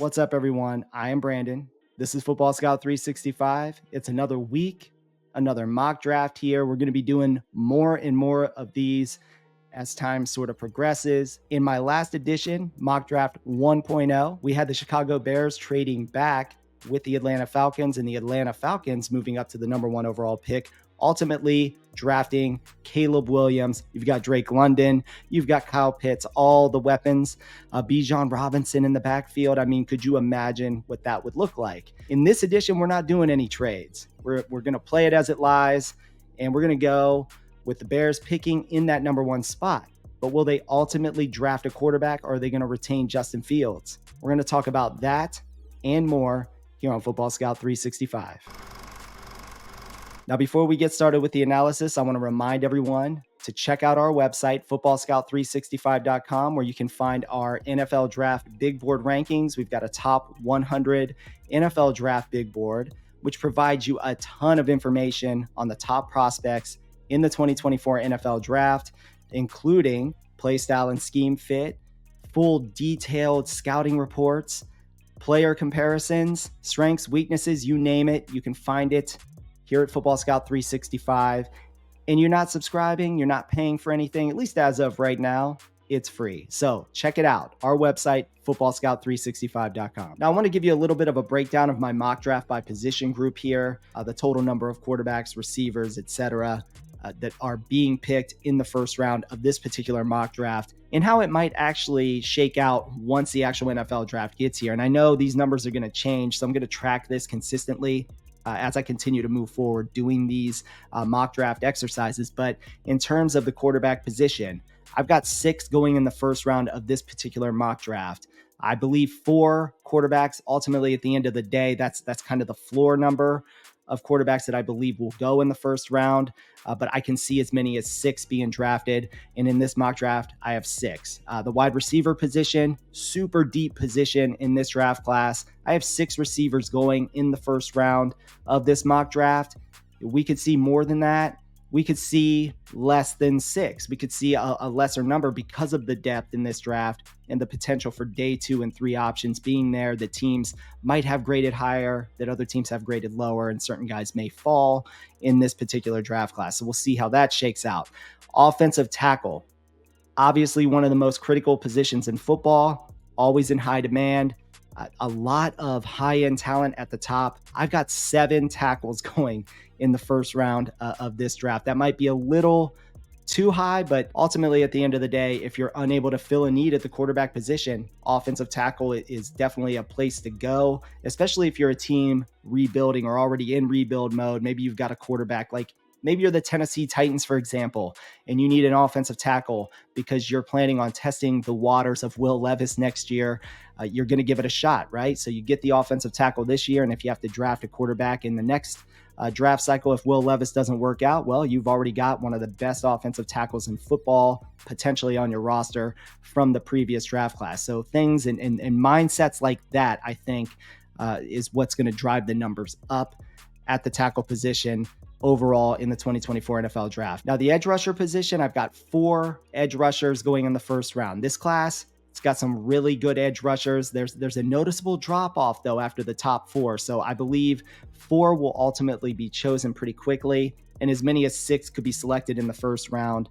What's up, everyone? I am Brandon. This is Football Scout 365. It's another week, another mock draft here. We're going to be doing more and more of these as time sort of progresses. In my last edition, Mock Draft 1.0, we had the Chicago Bears trading back with the Atlanta Falcons, and the Atlanta Falcons moving up to the number 1 overall pick, ultimately drafting Caleb Williams. You've got Drake London, you've got Kyle Pitts, all the weapons, Bijan Robinson in the backfield. I mean, could you imagine what that would look like? In this edition, we're not doing any trades. We're going to play it as it lies, and we're going to go with the Bears picking in that number 1 spot. But will they ultimately draft a quarterback, or are they going to retain Justin Fields? We're going to talk about that and more here on Football Scout 365. Now, before we get started with the analysis, I want to remind everyone to check out our website, footballscout365.com, where you can find our NFL Draft Big Board rankings. We've got a top 100 NFL Draft Big Board, which provides you a ton of information on the top prospects in the 2024 NFL Draft, including play style and scheme fit, full detailed scouting reports, player comparisons, strengths, weaknesses, you name it. You can find it here at Football Scout 365. And you're not subscribing, you're not paying for anything, at least as of right now. It's free. So check it out. Our website, footballscout365.com. Now, I want to give you a little bit of a breakdown of my mock draft by position group here, the total number of quarterbacks, receivers, etc., that are being picked in the first round of this particular mock draft, and how it might actually shake out once the actual NFL draft gets here. And I know these numbers are going to change, so I'm going to track this consistently as I continue to move forward doing these mock draft exercises. But in terms of the quarterback position, I've got 6 going in the first round of this particular mock draft. I believe 4 quarterbacks ultimately at the end of the day, that's kind of the floor number of quarterbacks that I believe will go in the first round, but I can see as many as 6 being drafted. And in this mock draft, I have 6. The wide receiver position, super deep position in this draft class. I have 6 receivers going in the first round of this mock draft. We could see more than that. We could see less than 6. We could see a lesser number because of the depth in this draft and the potential for day 2 and 3 options being there that teams might have graded higher, that other teams have graded lower, and certain guys may fall in this particular draft class. So we'll see how that shakes out. Offensive tackle, obviously one of the most critical positions in football, always in high demand. A lot of high-end talent at the top. I've got 7 tackles going in the first round of this draft. That might be a little too high, but ultimately at the end of the day, if you're unable to fill a need at the quarterback position, offensive tackle is definitely a place to go, especially if you're a team rebuilding or already in rebuild mode. Maybe you've got a quarterback like maybe you're the Tennessee Titans, for example, and you need an offensive tackle because you're planning on testing the waters of Will Levis next year. You're going to give it a shot, right? So you get the offensive tackle this year, and if you have to draft a quarterback in the next draft cycle, if Will Levis doesn't work out, well, you've already got one of the best offensive tackles in football potentially on your roster from the previous draft class. So things and mindsets like that, I think, is what's going to drive the numbers up at the tackle position overall in the 2024 NFL draft. Now, the edge rusher position, I've got 4 edge rushers going in the first round. This class, it's got some really good edge rushers. There's a noticeable drop off though after the top 4. So I believe 4 will ultimately be chosen pretty quickly, and as many as 6 could be selected in the first round.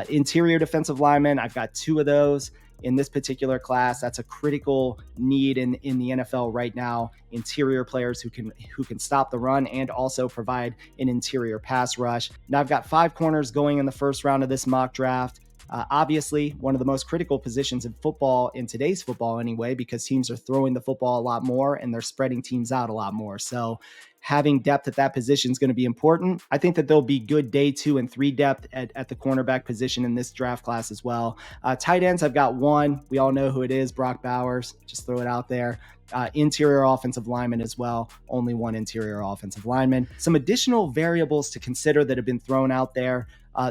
Interior defensive linemen, I've got 2 of those in this particular class. That's a critical need in the NFL right now. Interior players who can stop the run and also provide an interior pass rush. Now I've got 5 corners going in the first round of this mock draft. Obviously, one of the most critical positions in football, in today's football anyway, because teams are throwing the football a lot more and they're spreading teams out a lot more. So having depth at that position is going to be important. I think that there'll be good day 2 and 3 depth at the cornerback position in this draft class as well. Tight ends, I've got 1. We all know who it is, Brock Bowers. Just throw it out there. Interior offensive lineman as well. Only 1 interior offensive lineman. Some additional variables to consider that have been thrown out there.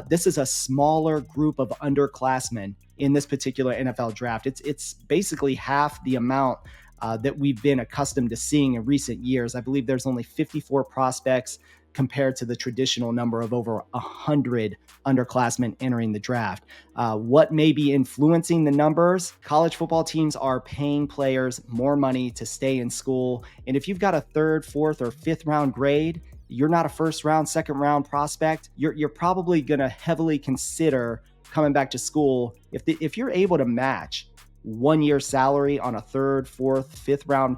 This is a smaller group of underclassmen in this particular NFL draft. It's basically half the amount that we've been accustomed to seeing in recent years. I believe there's only 54 prospects compared to the traditional number of over 100 underclassmen entering the draft. What may be influencing the numbers? College football teams are paying players more money to stay in school. And if you've got a third, fourth, or fifth round grade, you're not a first round, second round prospect, you're probably going to heavily consider coming back to school. If you're able to match 1 year salary on a third, fourth, fifth round,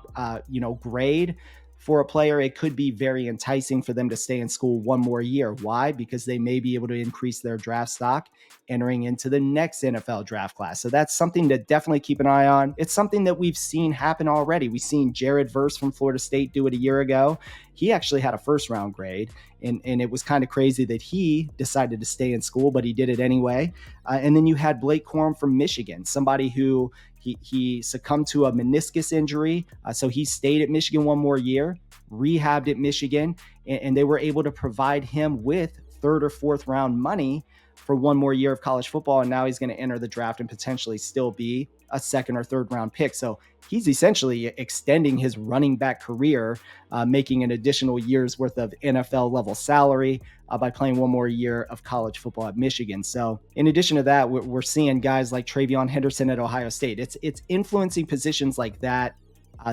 grade for a player, it could be very enticing for them to stay in school one more year. Why? Because they may be able to increase their draft stock entering into the next NFL draft class. So that's something to definitely keep an eye on. It's something that we've seen happen already. We've seen Jared Verse from Florida State do it a year ago. He actually had a first round grade, and it was kind of crazy that he decided to stay in school, but he did it anyway. And then you had Blake Corum from Michigan, somebody who he succumbed to a meniscus injury. So he stayed at Michigan one more year, rehabbed at Michigan, and they were able to provide him with third or fourth round money for one more year of college football. And now he's going to enter the draft and potentially still be a second or third round pick. So he's essentially extending his running back career, making an additional year's worth of NFL level salary by playing one more year of college football at Michigan. So in addition to that, we're seeing guys like Travion Henderson at Ohio State. It's influencing positions like that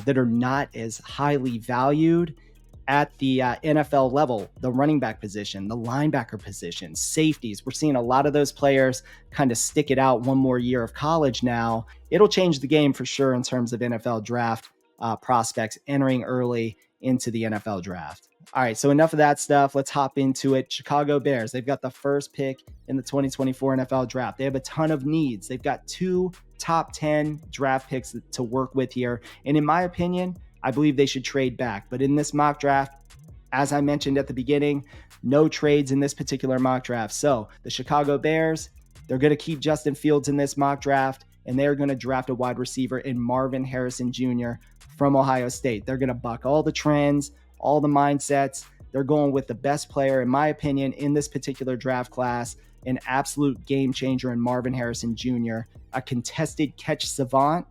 that are not as highly valued at the NFL level, the running back position, the linebacker position, safeties. We're seeing a lot of those players kind of stick it out one more year of college now. It'll change the game for sure in terms of NFL draft prospects entering early into the NFL draft. All right, so enough of that stuff. Let's hop into it. Chicago Bears, they've got the first pick in the 2024 NFL draft. They have a ton of needs. They've got 2 top 10 draft picks to work with here. And in my opinion, I believe they should trade back. But in this mock draft, as I mentioned at the beginning, no trades in this particular mock draft. So the Chicago Bears, they're going to keep Justin Fields in this mock draft, and they're going to draft a wide receiver in Marvin Harrison Jr. from Ohio State. They're going to buck all the trends, all the mindsets. They're going with the best player, in my opinion, in this particular draft class, an absolute game changer in Marvin Harrison Jr., a contested catch savant,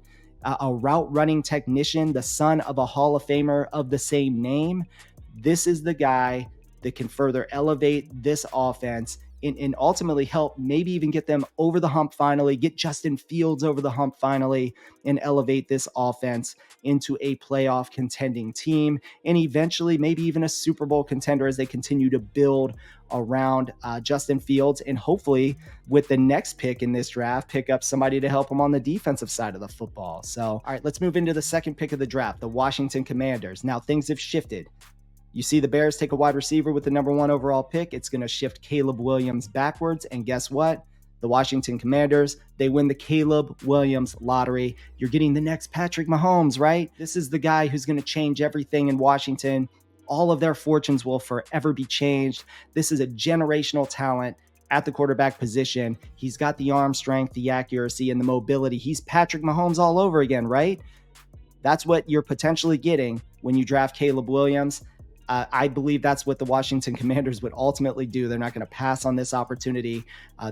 a route running technician, the son of a Hall of Famer of the same name. This is the guy that can further elevate this offense and ultimately help maybe even get them over the hump finally, get Justin Fields over the hump finally, and elevate this offense into a playoff contending team, and eventually maybe even a Super Bowl contender as they continue to build around Justin Fields, and hopefully with the next pick in this draft, pick up somebody to help them on the defensive side of the football. So, all right, let's move into the second pick of the draft, the Washington Commanders. Now things have shifted. You see the Bears take a wide receiver with the number 1 overall pick. It's going to shift Caleb Williams backwards. And guess what? The Washington Commanders, they win the Caleb Williams lottery. You're getting the next Patrick Mahomes, right? This is the guy who's going to change everything in Washington. All of their fortunes will forever be changed. This is a generational talent at the quarterback position. He's got the arm strength, the accuracy, and the mobility. He's Patrick Mahomes all over again, right? That's what you're potentially getting when you draft Caleb Williams. I believe that's what the Washington Commanders would ultimately do. They're not going to pass on this opportunity.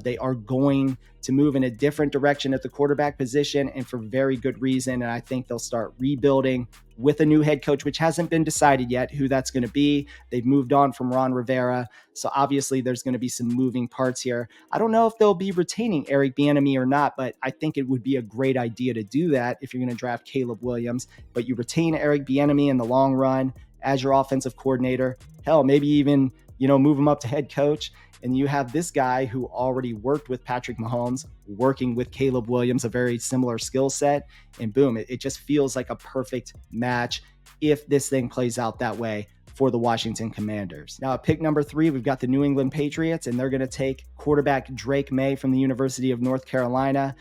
They are going to move in a different direction at the quarterback position, and for very good reason. And I think they'll start rebuilding with a new head coach, which hasn't been decided yet who that's going to be. They've moved on from Ron Rivera. So obviously there's going to be some moving parts here. I don't know if they'll be retaining Eric Bieniemy or not, but I think it would be a great idea to do that if you're going to draft Caleb Williams. But you retain Eric Bieniemy in the long run as your offensive coordinator. Hell, maybe even, move him up to head coach. And you have this guy who already worked with Patrick Mahomes, working with Caleb Williams, a very similar skill set. And boom, it just feels like a perfect match if this thing plays out that way for the Washington Commanders. Now at pick number 3, we've got the New England Patriots, and they're going to take quarterback Drake May from the University of North Carolina.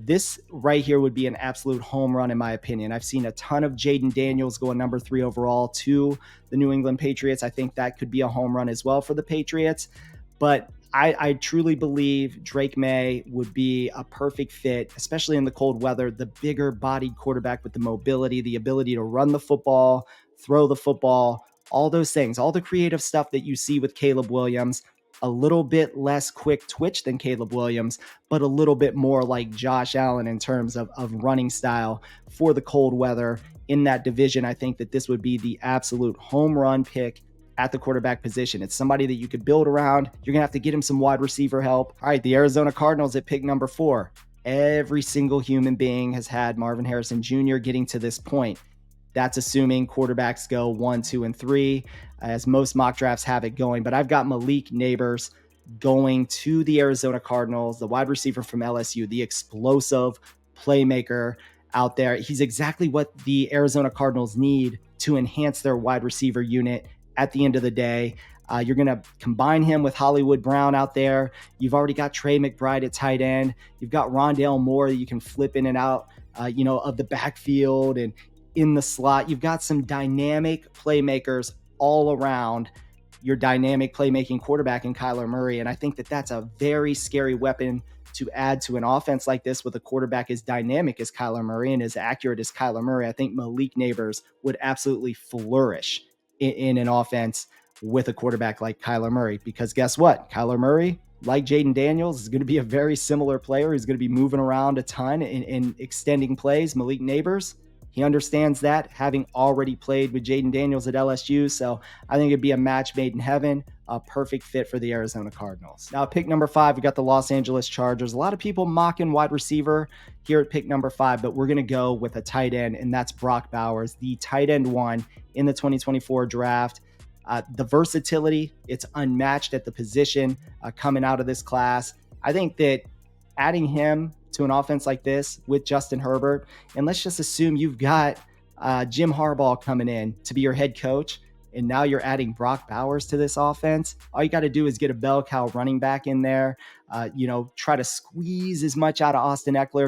This right here would be an absolute home run in my opinion. I've seen a ton of Jaden Daniels going number 3 overall to the New England Patriots. I think that could be a home run as well for the Patriots. But I truly believe Drake May would be a perfect fit, especially in the cold weather, the bigger bodied quarterback with the mobility, the ability to run the football, throw the football, all those things, all the creative stuff that you see with Caleb Williams. A little bit less quick twitch than Caleb Williams, but a little bit more like Josh Allen in terms of running style for the cold weather in that division. I think that this would be the absolute home run pick at the quarterback position. It's somebody that you could build around. You're going to have to get him some wide receiver help. All right, the Arizona Cardinals at pick number 4. Every single human being has had Marvin Harrison Jr. getting to this point. That's assuming quarterbacks go 1, 2, and 3, as most mock drafts have it going. But I've got Malik Neighbors going to the Arizona Cardinals, the wide receiver from LSU, the explosive playmaker out there. He's exactly what the Arizona Cardinals need to enhance their wide receiver unit at the end of the day. You're going to combine him with Hollywood Brown out there. You've already got Trey McBride at tight end. You've got Rondale Moore that you can flip in and out, of the backfield and in the slot. You've got some dynamic playmakers all around your dynamic playmaking quarterback in Kyler Murray. And I think that that's a very scary weapon to add to an offense like this with a quarterback as dynamic as Kyler Murray and as accurate as Kyler Murray. I think Malik Neighbors would absolutely flourish in an offense with a quarterback like Kyler Murray, because guess what? Kyler Murray, like Jaden Daniels, is going to be a very similar player. He's going to be moving around a ton and extending plays. Malik Neighbors, he understands that, having already played with Jaden Daniels at LSU. So I think it'd be a match made in heaven, a perfect fit for the Arizona Cardinals. Now, pick number 5, we got the Los Angeles Chargers. A lot of people mocking wide receiver here at pick number 5, but we're going to go with a tight end, and that's Brock Bowers, the tight end 1 in the 2024 draft. The versatility, it's unmatched at the position coming out of this class. I think that adding him to an offense like this with Justin Herbert, and let's just assume you've got Jim Harbaugh coming in to be your head coach, and now you're adding Brock Bowers to this offense. All you got to do is get a bell cow running back in there. Try to squeeze as much out of Austin Eckler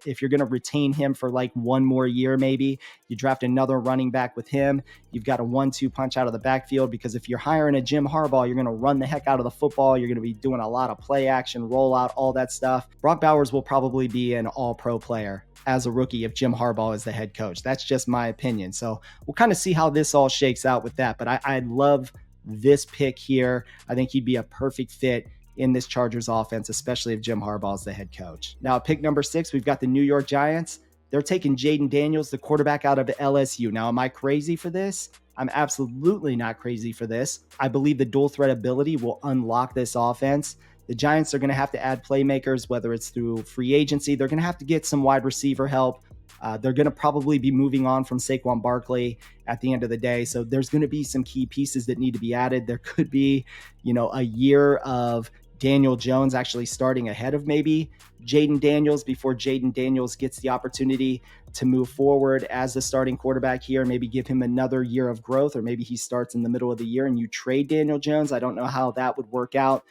if you're gonna retain him for like one more year. Maybe you draft another running back with him. You've got a 1-2 punch out of the backfield, because if you're hiring a Jim Harbaugh, you're gonna run the heck out of the football. You're gonna be doing a lot of play action, rollout, all that stuff. Brock Bowers will probably be an all-pro player as a rookie if Jim Harbaugh is the head coach. That's just my opinion. So we'll kind of see how this all shakes out with that. But I love this pick here. I think he'd be a perfect fit in this Chargers offense, especially if Jim Harbaugh is the head coach. Now, at pick number 6, we've got the New York Giants. They're taking Jaden Daniels, the quarterback out of LSU. Now, am I crazy for this? I'm absolutely not crazy for this. I believe the dual threat ability will unlock this offense. The Giants are going to have to add playmakers, whether it's through free agency. They're going to have to get some wide receiver help. They're going to probably be moving on from Saquon Barkley at the end of the day. So there's going to be some key pieces that need to be added. There could be, a year of Daniel Jones actually starting ahead of maybe Jaden Daniels before Jaden Daniels gets the opportunity to move forward as the starting quarterback here. Maybe give him another year of growth, or maybe he starts in the middle of the year and you trade Daniel Jones. I don't know how that would work out.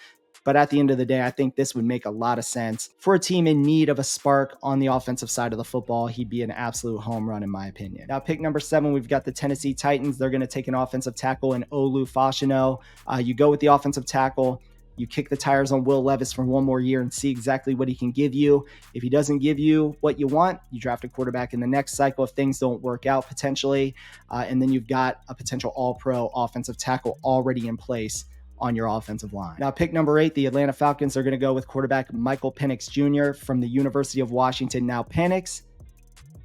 But at the end of the day, I think this would make a lot of sense for a team in need of a spark on the offensive side of the football. He'd be an absolute home run, in my opinion. Now, pick number 7, we've got the Tennessee Titans. They're going to take an offensive tackle in Olu Fashanu. You go with the offensive tackle. You kick the tires on Will Levis for one more year and see exactly what he can give you. If he doesn't give you what you want, you draft a quarterback in the next cycle if things don't work out potentially. And then you've got a potential all-pro offensive tackle already in place on your offensive line. Now, pick number 8, the Atlanta Falcons are going to go with quarterback Michael Penix Jr. from the University of Washington. Now, Penix,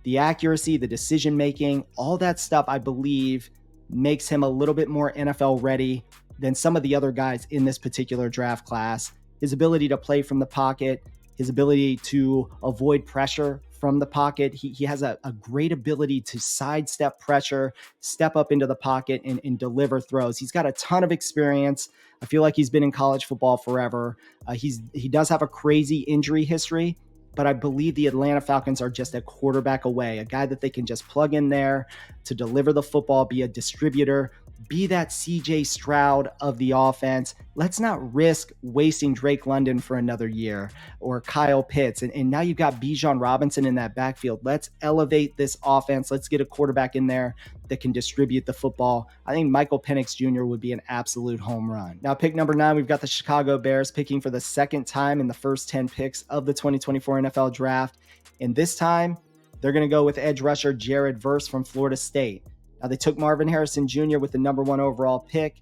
the accuracy, the decision-making, all that stuff, I believe, makes him a little bit more NFL ready than some of the other guys in this particular draft class. His ability to play from the pocket, his ability to avoid pressure from the pocket. He has a great ability to sidestep pressure, step up into the pocket, and deliver throws. He's got a ton of experience. I feel like he's been in college football forever. He does have a crazy injury history, but I believe the Atlanta Falcons are just a quarterback away, a guy that they can just plug in there to deliver the football, be a distributor, be that CJ Stroud of the offense. Let's not risk wasting Drake London for another year or Kyle Pitts. And now you've got Bijan Robinson in that backfield. Let's elevate this offense. Let's get a quarterback in there that can distribute the football. I think Michael Penix Jr. would be an absolute home run. Now, pick number 9, we've got the Chicago Bears picking for the second time in the first 10 picks of the 2024 NFL Draft. And this time, they're going to go with edge rusher Jared Verse from Florida State. Now, they took Marvin Harrison Jr. with the number 1 overall pick.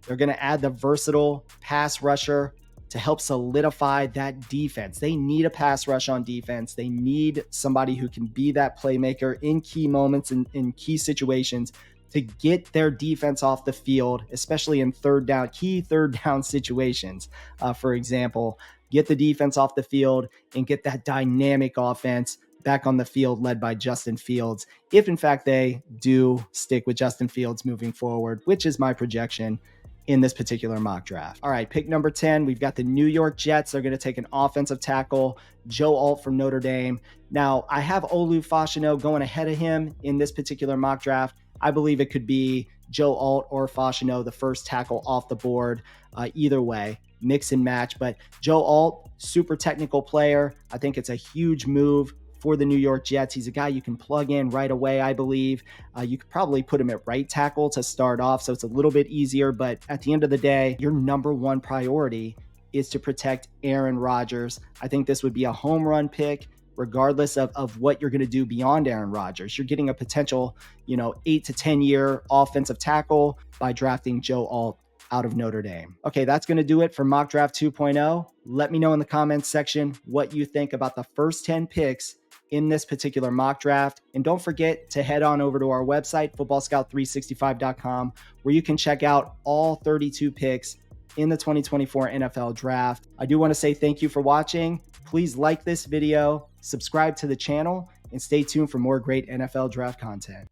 They're going to add the versatile pass rusher to help solidify that defense. They need a pass rush on defense. They need somebody who can be that playmaker in key moments and in key situations to get their defense off the field, especially in key third down situations. For example, get the defense off the field and get that dynamic offense back on the field led by Justin Fields, if in fact they do stick with Justin Fields moving forward, which is my projection in this particular mock draft. All right, pick number 10, we've got the New York Jets. They're going to take an offensive tackle, Joe Alt from Notre Dame. Now, I have Olu Fashanu going ahead of him in this particular mock draft. I believe it could be Joe Alt or Fashanu, the first tackle off the board. Either way, mix and match. But Joe Alt, super technical player. I think it's a huge move for the New York Jets. He's a guy you can plug in right away, I believe. You could probably put him at right tackle to start off, so it's a little bit easier. But at the end of the day, your number one priority is to protect Aaron Rodgers. I think this would be a home run pick, regardless of what you're going to do beyond Aaron Rodgers. You're getting a potential, 8 to 10 year offensive tackle by drafting Joe Alt out of Notre Dame. Okay, that's going to do it for Mock Draft 2.0. Let me know in the comments section what you think about the first 10 picks in this particular mock draft. And don't forget to head on over to our website, footballscout365.com, where you can check out all 32 picks in the 2024 NFL draft. I do want to say thank you for watching. Please like this video, subscribe to the channel, and stay tuned for more great NFL draft content.